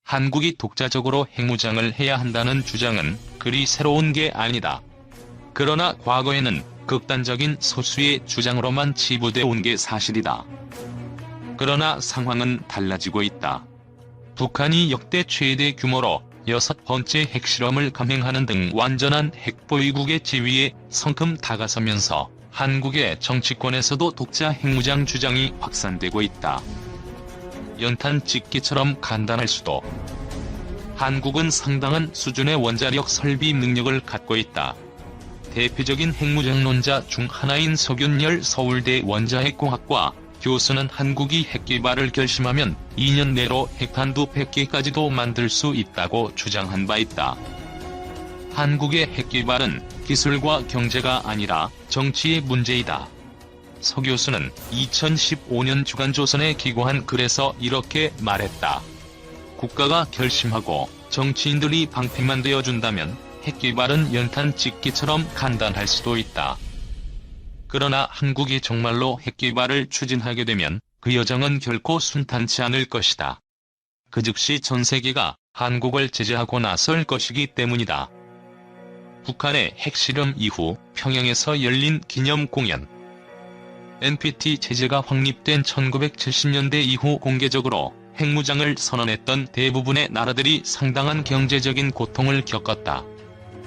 한국이 독자적으로 핵무장을 해야 한다는 주장은 그리 새로운 게 아니다. 그러나 과거에는 극단적인 소수의 주장으로만 치부돼 온 게 사실이다. 그러나 상황은 달라지고 있다. 북한이 역대 최대 규모로 6번째 핵실험을 감행하는 등 완전한 핵보유국의 지위에 성큼 다가서면서 한국의 정치권에서도 독자 핵무장 주장이 확산되고 있다. 연탄 찍기처럼 간단할 수도. 한국은 상당한 수준의 원자력 설비 능력을 갖고 있다. 대표적인 핵무장론자 중 하나인 석윤열 서울대 원자핵공학과 교수는 한국이 핵개발을 결심하면 2년 내로 핵탄두 100개까지도 만들 수 있다고 주장한 바 있다. 한국의 핵개발은 기술과 경제가 아니라 정치의 문제이다. 서 교수는 2015년 주간조선에 기고한 글에서 이렇게 말했다. 국가가 결심하고 정치인들이 방패만 되어준다면 핵개발은 연탄 찍기처럼 간단할 수도 있다. 그러나 한국이 정말로 핵개발을 추진하게 되면 그 여정은 결코 순탄치 않을 것이다. 그 즉시 전 세계가 한국을 제재하고 나설 것이기 때문이다. 북한의 핵실험 이후 평양에서 열린 기념공연. NPT 제재가 확립된 1970년대 이후 공개적으로 핵무장을 선언했던 대부분의 나라들이 상당한 경제적인 고통을 겪었다.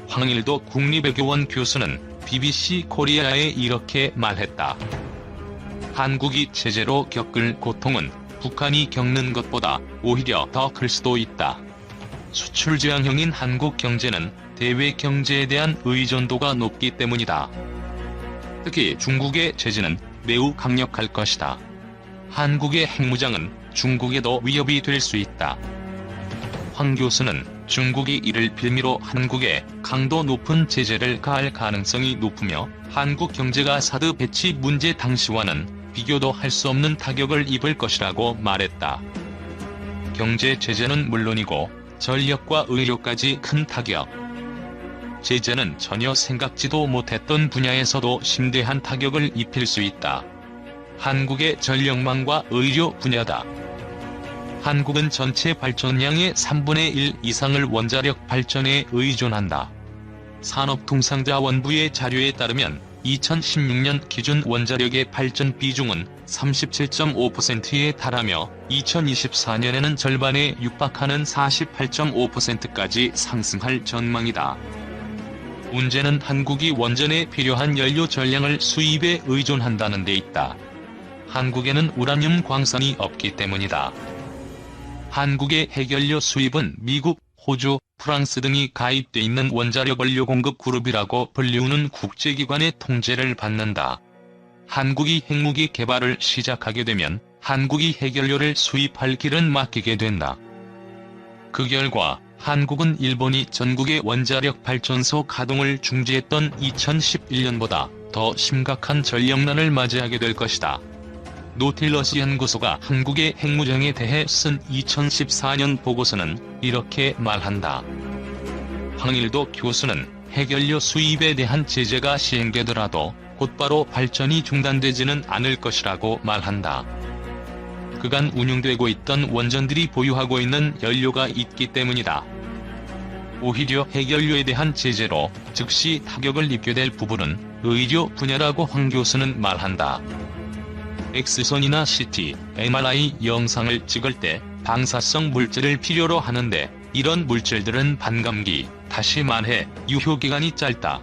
황일도 국립외교원 교수는 BBC 코리아에 이렇게 말했다. 한국이 제재로 겪을 고통은 북한이 겪는 것보다 오히려 더 클 수도 있다. 수출 지향형인 한국 경제는 대외 경제에 대한 의존도가 높기 때문이다. 특히 중국의 제재는 매우 강력할 것이다. 한국의 핵무장은 중국에도 위협이 될 수 있다. 황 교수는 중국이 이를 빌미로 한국에 강도 높은 제재를 가할 가능성이 높으며 한국 경제가 사드 배치 문제 당시와는 비교도 할 수 없는 타격을 입을 것이라고 말했다. 경제 제재는 물론이고 전력과 의료까지 큰 타격. 제재는 전혀 생각지도 못했던 분야에서도 심대한 타격을 입힐 수 있다. 한국의 전력망과 의료 분야다. 한국은 전체 발전량의 3분의 1 이상을 원자력 발전에 의존한다. 산업통상자원부의 자료에 따르면 2016년 기준 원자력의 발전 비중은 37.5%에 달하며 2024년에는 절반에 육박하는 48.5%까지 상승할 전망이다. 문제는 한국이 원전에 필요한 연료 전량을 수입에 의존한다는 데 있다. 한국에는 우라늄 광산이 없기 때문이다. 한국의 핵연료 수입은 미국, 호주, 프랑스 등이 가입돼 있는 원자력 원료 공급 그룹이라고 불리우는 국제기관의 통제를 받는다. 한국이 핵무기 개발을 시작하게 되면 한국이 핵연료를 수입할 길은 막히게 된다. 그 결과 한국은 일본이 전국의 원자력 발전소 가동을 중지했던 2011년보다 더 심각한 전력난을 맞이하게 될 것이다. 노틸러스 연구소가 한국의 핵무장에 대해 쓴 2014년 보고서는 이렇게 말한다. 황일도 교수는 핵연료 수입에 대한 제재가 시행되더라도 곧바로 발전이 중단되지는 않을 것이라고 말한다. 그간 운용되고 있던 원전들이 보유하고 있는 연료가 있기 때문이다. 오히려 핵연료에 대한 제재로 즉시 타격을 입게 될 부분은 의료 분야라고 황 교수는 말한다. 엑스선이나 CT, MRI 영상을 찍을 때 방사성 물질을 필요로 하는데 이런 물질들은 반감기, 다시 말해 유효기간이 짧다.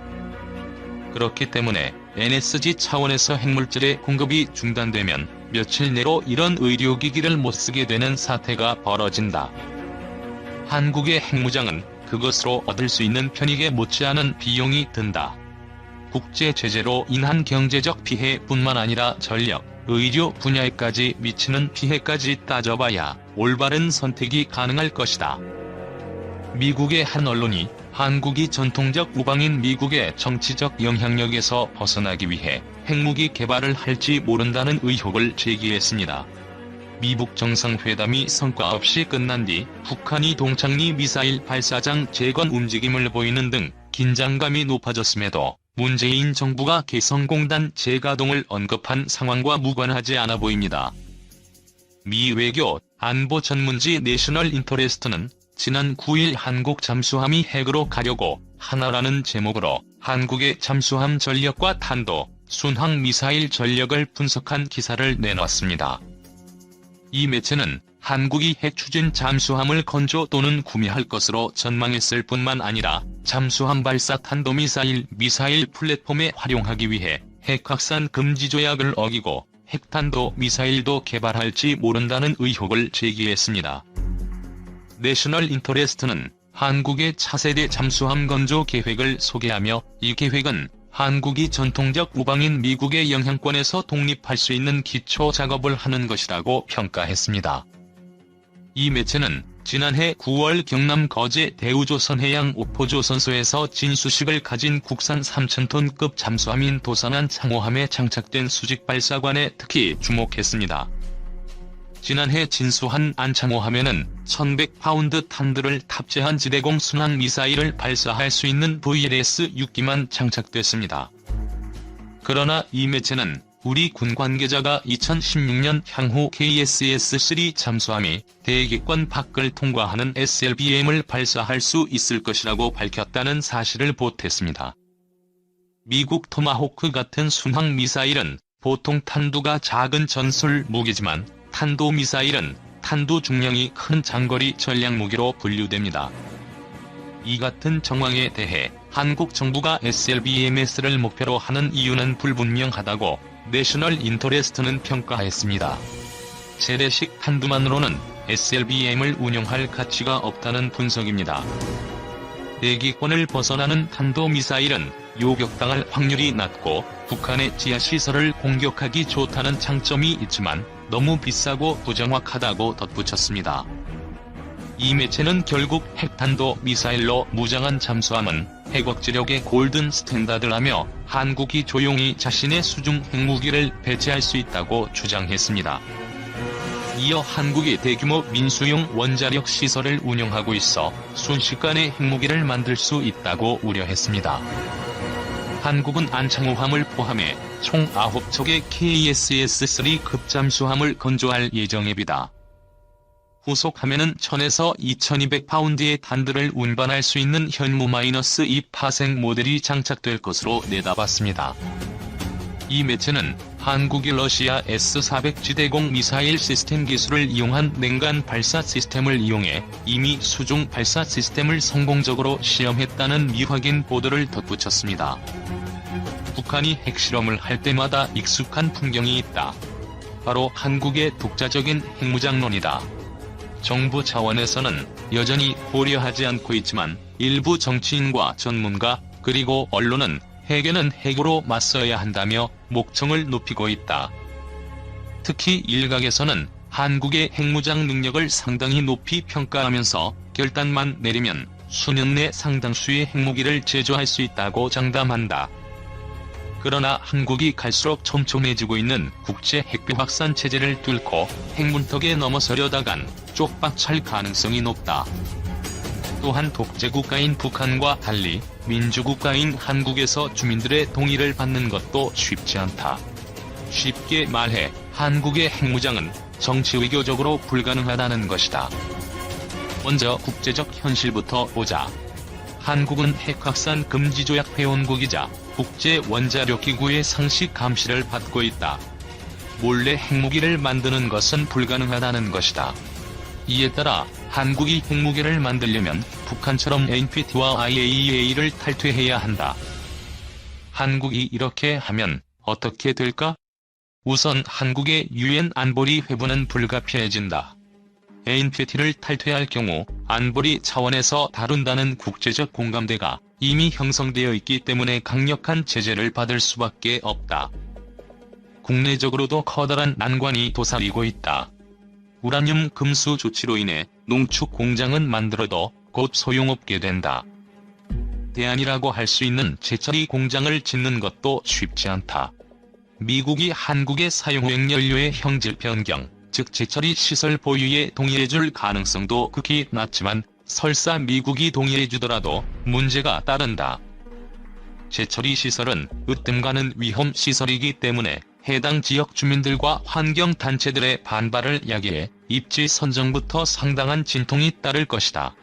그렇기 때문에 NSG 차원에서 핵물질의 공급이 중단되면 며칠 내로 이런 의료기기를 못 쓰게 되는 사태가 벌어진다. 한국의 핵무장은 그것으로 얻을 수 있는 편익에 못지않은 비용이 든다. 국제 제재로 인한 경제적 피해뿐만 아니라 전력, 의료 분야에까지 미치는 피해까지 따져봐야 올바른 선택이 가능할 것이다. 미국의 한 언론이 한국이 전통적 우방인 미국의 정치적 영향력에서 벗어나기 위해 핵무기 개발을 할지 모른다는 의혹을 제기했습니다. 미북 정상회담이 성과 없이 끝난 뒤 북한이 동창리 미사일 발사장 재건 움직임을 보이는 등 긴장감이 높아졌음에도 문재인 정부가 개성공단 재가동을 언급한 상황과 무관하지 않아 보입니다. 미 외교 안보 전문지 내셔널 인터레스트는 지난 9일 한국 잠수함이 핵으로 가려고 하나라는 제목으로 한국의 잠수함 전력과 탄도, 순항 미사일 전력을 분석한 기사를 내놨습니다. 이 매체는 한국이 핵 추진 잠수함을 건조 또는 구매할 것으로 전망했을 뿐만 아니라 잠수함 발사 탄도미사일 플랫폼에 활용하기 위해 핵 확산 금지 조약을 어기고 핵탄도 미사일도 개발할지 모른다는 의혹을 제기했습니다. 내셔널 인터레스트는 한국의 차세대 잠수함 건조 계획을 소개하며 이 계획은 한국이 전통적 우방인 미국의 영향권에서 독립할 수 있는 기초 작업을 하는 것이라고 평가했습니다. 이 매체는 지난해 9월 경남 거제 대우조선해양 오포조선소에서 진수식을 가진 국산 3,000톤급 잠수함인 도산한 창호함에 장착된 수직발사관에 특히 주목했습니다. 지난해 진수한 안창호함에는 1,100파운드 탄두를 탑재한 지대공 순항 미사일을 발사할 수 있는 VLS-6기만 장착됐습니다. 그러나 이 매체는 우리 군 관계자가 2016년 향후 KSS-3 잠수함이 대기권 밖을 통과하는 SLBM을 발사할 수 있을 것이라고 밝혔다는 사실을 보탰습니다. 미국 토마호크 같은 순항 미사일은 보통 탄두가 작은 전술 무기지만 탄도미사일은 탄두 중량이 큰 장거리 전략무기로 분류됩니다. 이 같은 정황에 대해 한국 정부가 SLBMS를 목표로 하는 이유는 불분명하다고 내셔널 인터레스트는 평가했습니다. 재래식 탄두만으로는 SLBM을 운용할 가치가 없다는 분석입니다. 대기권을 벗어나는 탄도미사일은 요격당할 확률이 낮고 북한의 지하시설을 공격하기 좋다는 장점이 있지만 너무 비싸고 부정확하다고 덧붙였습니다. 이 매체는 결국 핵탄도 미사일로 무장한 잠수함은 핵억지력의 골든 스탠다드라며 한국이 조용히 자신의 수중 핵무기를 배치할 수 있다고 주장했습니다. 이어 한국이 대규모 민수용 원자력 시설을 운영하고 있어 순식간에 핵무기를 만들 수 있다고 우려했습니다. 한국은 안창호함을 포함해 총 9척의 KSS-3급 잠수함을 건조할 예정입니다. 후속함에는 1,000에서 2,200파운드의 탄두를 운반할 수 있는 현무-2 파생 모델이 장착될 것으로 내다봤습니다. 이 매체는 한국이 러시아 S-400 지대공 미사일 시스템 기술을 이용한 냉간 발사 시스템을 이용해 이미 수중 발사 시스템을 성공적으로 시험했다는 미확인 보도를 덧붙였습니다. 북한이 핵실험을 할 때마다 익숙한 풍경이 있다. 바로 한국의 독자적인 핵무장론이다. 정부 차원에서는 여전히 고려하지 않고 있지만 일부 정치인과 전문가 그리고 언론은 핵에는 핵으로 맞서야 한다며 목청을 높이고 있다. 특히 일각에서는 한국의 핵무장 능력을 상당히 높이 평가하면서 결단만 내리면 수년 내 상당수의 핵무기를 제조할 수 있다고 장담한다. 그러나 한국이 갈수록 촘촘해지고 있는 국제 핵비 확산 체제를 뚫고 핵문턱에 넘어서려다간 쪽박찰 가능성이 높다. 또한 독재국가인 북한과 달리 민주국가인 한국에서 주민들의 동의를 받는 것도 쉽지 않다. 쉽게 말해 한국의 핵무장은 정치외교적으로 불가능하다는 것이다. 먼저 국제적 현실부터 보자. 한국은 핵확산 금지조약 회원국이자 국제원자력기구의 상시 감시를 받고 있다. 몰래 핵무기를 만드는 것은 불가능하다는 것이다. 이에 따라 한국이 핵무기를 만들려면 북한처럼 NPT와 IAEA를 탈퇴해야 한다. 한국이 이렇게 하면 어떻게 될까? 우선 한국의 유엔 안보리 회부는 불가피해진다. NPT를 탈퇴할 경우 안보리 차원에서 다룬다는 국제적 공감대가 이미 형성되어 있기 때문에 강력한 제재를 받을 수밖에 없다. 국내적으로도 커다란 난관이 도사리고 있다. 우라늄 금수 조치로 인해 농축 공장은 만들어도 곧 소용없게 된다. 대안이라고 할 수 있는 재처리 공장을 짓는 것도 쉽지 않다. 미국이 한국의 사용핵 연료의 형질 변경, 즉 재처리 시설 보유에 동의해줄 가능성도 극히 낮지만 설사 미국이 동의해주더라도 문제가 따른다. 재처리 시설은 으뜸가는 위험 시설이기 때문에 해당 지역 주민들과 환경단체들의 반발을 야기해 입지 선정부터 상당한 진통이 따를 것이다.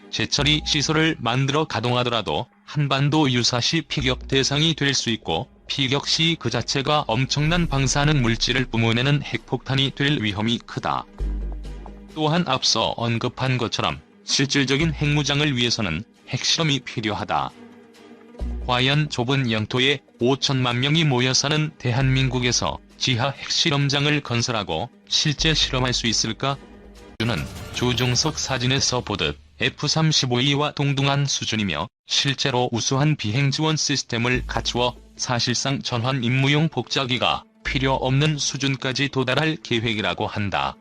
재처리 시설을 만들어 가동하더라도 한반도 유사시 피격 대상이 될 수 있고, 피격 시 그 자체가 엄청난 방사능 물질을 뿜어내는 핵폭탄이 될 위험이 크다. 또한 앞서 언급한 것처럼 실질적인 핵무장을 위해서는 핵실험이 필요하다. 과연 좁은 영토에 5천만 명이 모여 사는 대한민국에서 지하 핵실험장을 건설하고 실제 실험할 수 있을까? 는 조종석 사진에서 보듯 F-35E와 동등한 수준이며 실제로 우수한 비행 지원 시스템을 갖추어 사실상 전환 임무용 복자기가 필요 없는 수준까지 도달할 계획이라고 한다.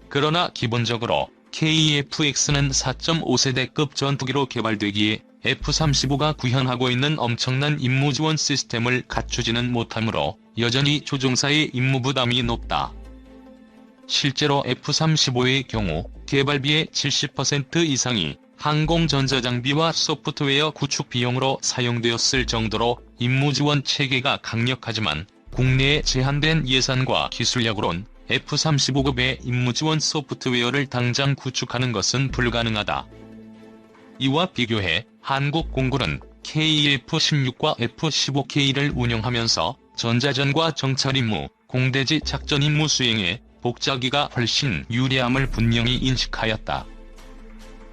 그러나 기본적으로 KF-X는 4.5세대급 전투기로 개발되기에 F-35가 구현하고 있는 엄청난 임무 지원 시스템을 갖추지는 못하므로 여전히 조종사의 임무 부담이 높다. 실제로 F-35의 경우 개발비의 70% 이상이 항공전자장비와 소프트웨어 구축 비용으로 사용되었을 정도로 임무 지원 체계가 강력하지만 국내의 제한된 예산과 기술력으론 F-35급의 임무 지원 소프트웨어를 당장 구축하는 것은 불가능하다. 이와 비교해 한국 공군은 KF-16과 F-15K를 운영하면서 전자전과 정찰 임무, 공대지 작전 임무 수행에 복자기가 훨씬 유리함을 분명히 인식하였다.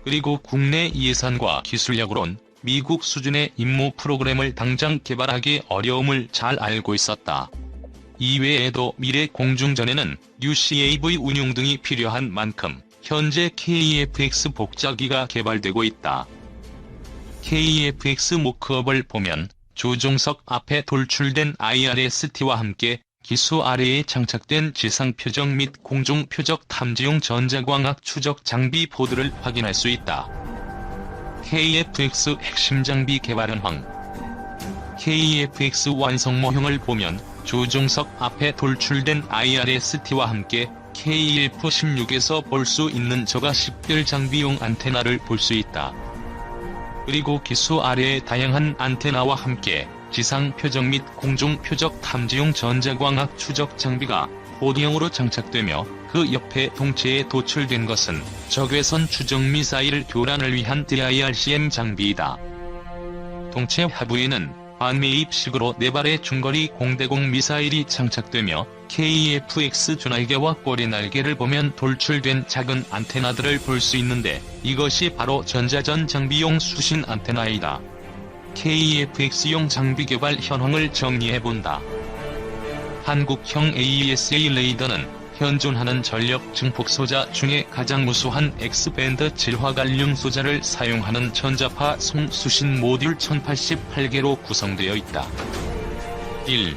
그리고 국내 예산과 기술력으론 미국 수준의 임무 프로그램을 당장 개발하기 어려움을 잘 알고 있었다. 이외에도 미래 공중전에는 UCAV 운용 등이 필요한 만큼 현재 KF-X 복자기가 개발되고 있다. KF-X 모크업을 보면 조종석 앞에 돌출된 IRST와 함께 기수 아래에 장착된 지상 표적 및 공중 표적 탐지용 전자광학 추적 장비 보드를 확인할 수 있다. KF-X 핵심 장비 개발 현황. KF-X 완성 모형을 보면 조종석 앞에 돌출된 IRST와 함께 KF-16에서 볼 수 있는 저가 식별 장비용 안테나를 볼 수 있다. 그리고 기수 아래의 다양한 안테나와 함께 지상 표적 및 공중 표적 탐지용 전자광학 추적 장비가 보드형으로 장착되며 그 옆에 동체에 도출된 것은 적외선 추적 미사일 교란을 위한 DIRCM 장비이다. 동체 하부에는 반매입식으로 4발의 중거리 공대공 미사일이 장착되며 KF-X 주날개와 꼬리 날개를 보면 돌출된 작은 안테나들을 볼 수 있는데 이것이 바로 전자전 장비용 수신 안테나이다. KF-X용 장비 개발 현황을 정리해본다. 한국형 AESA 레이더는 현존하는 전력 증폭 소자 중에 가장 우수한 X밴드 질화갈륨 소자를 사용하는 전자파 송수신 모듈 1088개로 구성되어 있다. 1.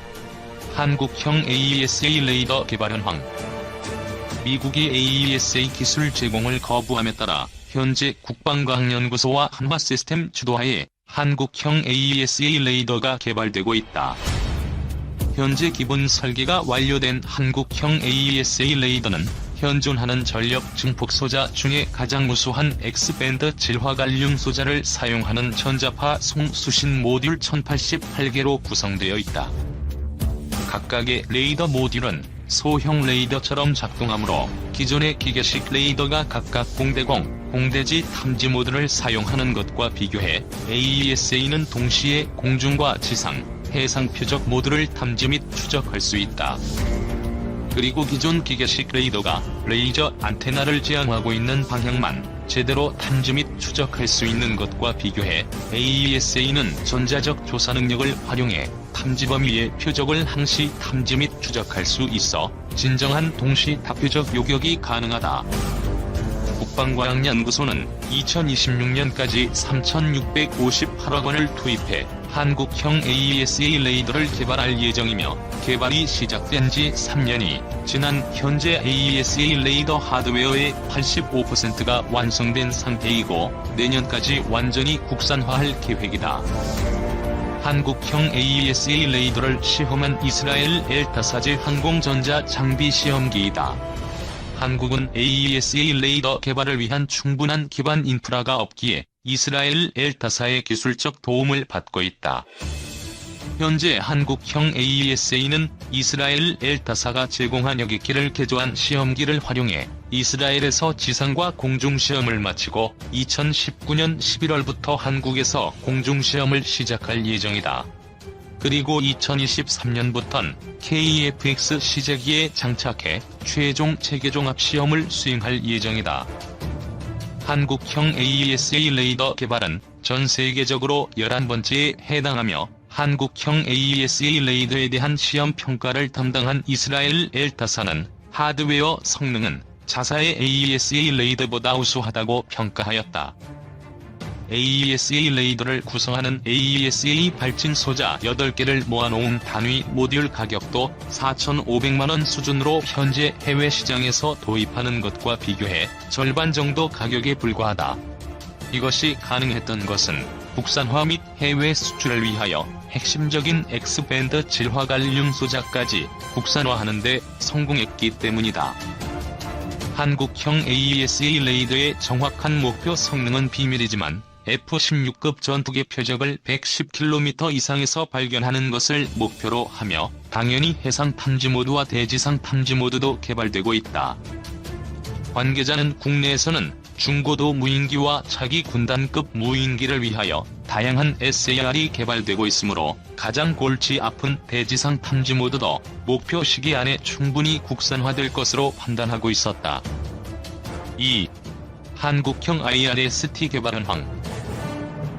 한국형 AESA 레이더 개발 현황. 미국이 AESA 기술 제공을 거부함에 따라 현재 국방과학연구소와 한화시스템 주도하에 한국형 AESA 레이더가 개발되고 있다. 현재 기본 설계가 완료된 한국형 AESA 레이더는 현존하는 전력 증폭 소자 중에 가장 우수한 X밴드 질화갈륨 소자를 사용하는 전자파 송수신 모듈 1088개로 구성되어 있다. 각각의 레이더 모듈은 소형 레이더처럼 작동하므로 기존의 기계식 레이더가 각각 공대공, 공대지 탐지 모드를 사용하는 것과 비교해 AESA는 동시에 공중과 지상, 해상 표적 모드를 탐지 및 추적할 수 있다. 그리고 기존 기계식 레이더가 레이저 안테나를 지향하고 있는 방향만 제대로 탐지 및 추적할 수 있는 것과 비교해 AESA는 전자적 조사 능력을 활용해 탐지 범위의 표적을 항시 탐지 및 추적할 수 있어 진정한 동시 다표적 요격이 가능하다. 국방과학연구소는 2026년까지 3,658억 원을 투입해 한국형 AESA 레이더를 개발할 예정이며 개발이 시작된 지 3년이 지난 현재 AESA 레이더 하드웨어의 85%가 완성된 상태이고 내년까지 완전히 국산화할 계획이다. 한국형 AESA 레이더를 시험한 이스라엘 엘타사제 항공전자 장비 시험기이다. 한국은 AESA 레이더 개발을 위한 충분한 기반 인프라가 없기에 이스라엘 엘타사의 기술적 도움을 받고 있다. 현재 한국형 AESA는 이스라엘 엘타사가 제공한 여객기를 개조한 시험기를 활용해 이스라엘에서 지상과 공중시험을 마치고 2019년 11월부터 한국에서 공중시험을 시작할 예정이다. 그리고 2023년부턴 KF-X 시제기에 장착해 최종 체계종합 시험을 수행할 예정이다. 한국형 AESA 레이더 개발은 전 세계적으로 11번째에 해당하며 한국형 AESA 레이더에 대한 시험 평가를 담당한 이스라엘 엘타사는 하드웨어 성능은 자사의 AESA 레이더보다 우수하다고 평가하였다. AESA 레이더를 구성하는 AESA 발진 소자 8개를 모아놓은 단위 모듈 가격도 4,500만원 수준으로 현재 해외 시장에서 도입하는 것과 비교해 절반 정도 가격에 불과하다. 이것이 가능했던 것은 국산화 및 해외 수출을 위하여 핵심적인 X밴드 질화 갈륨 소자까지 국산화하는 데 성공했기 때문이다. 한국형 AESA 레이더의 정확한 목표 성능은 비밀이지만 F-16급 전투기 표적을 110km 이상에서 발견하는 것을 목표로 하며 당연히 해상 탐지 모드와 대지상 탐지 모드도 개발되고 있다. 관계자는 국내에서는 중고도 무인기와 차기 군단급 무인기를 위하여 다양한 SAR이 개발되고 있으므로 가장 골치 아픈 대지상 탐지 모드도 목표 시기 안에 충분히 국산화될 것으로 판단하고 있었다. 2. 한국형 IRST 개발 현황.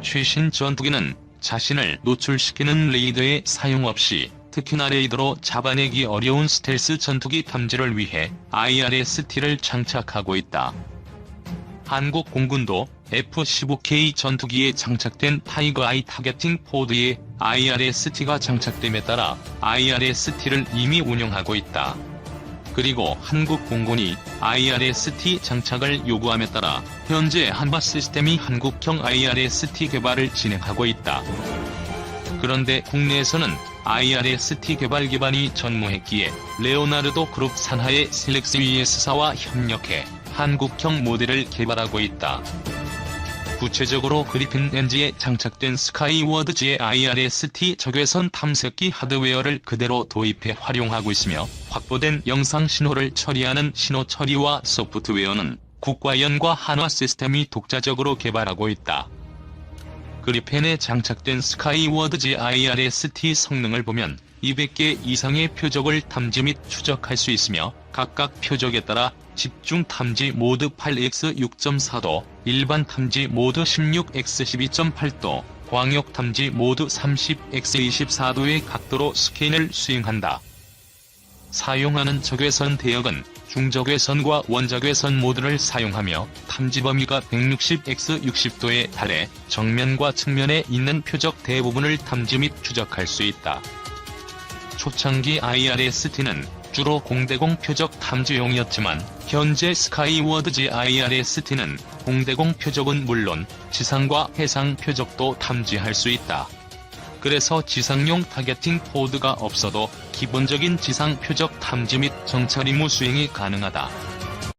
최신 전투기는 자신을 노출시키는 레이더의 사용 없이 특히나 레이더로 잡아내기 어려운 스텔스 전투기 탐지를 위해 IRST를 장착하고 있다. 한국 공군도 F-15K 전투기에 장착된 타이거 아이 타겟팅 포드에 IRST가 장착됨에 따라 IRST를 이미 운영하고 있다. 그리고 한국 공군이 IRST 장착을 요구함에 따라 현재 한화 시스템이 한국형 IRST 개발을 진행하고 있다. 그런데 국내에서는 IRST 개발 기반이 전무했기에 레오나르도 그룹 산하의 셀렉스 VS사와 협력해 한국형 모델을 개발하고 있다. 구체적으로 그리핀 엔지에 장착된 스카이워드지의 IRST 적외선 탐색기 하드웨어를 그대로 도입해 활용하고 있으며 확보된 영상 신호를 처리하는 신호 처리와 소프트웨어는 국가연과 한화 시스템이 독자적으로 개발하고 있다. 그리펜에 장착된 스카이워드지 IRST 성능을 보면 200개 이상의 표적을 탐지 및 추적할 수 있으며 각각 표적에 따라 집중 탐지 모드 8x6.4도, 일반 탐지 모드 16x12.8도, 광역 탐지 모드 30x24도의 각도로 스캔을 수행한다. 사용하는 적외선 대역은 중적외선과 원적외선 모드를 사용하며 탐지 범위가 160x60도에 달해 정면과 측면에 있는 표적 대부분을 탐지 및 추적할 수 있다. 초창기 IRST는 주로 공대공 표적 탐지용이었지만 현재 스카이워드지 IRST는 공대공 표적은 물론 지상과 해상 표적도 탐지할 수 있다. 그래서 지상용 타겟팅 포드가 없어도 기본적인 지상 표적 탐지 및 정찰 임무 수행이 가능하다.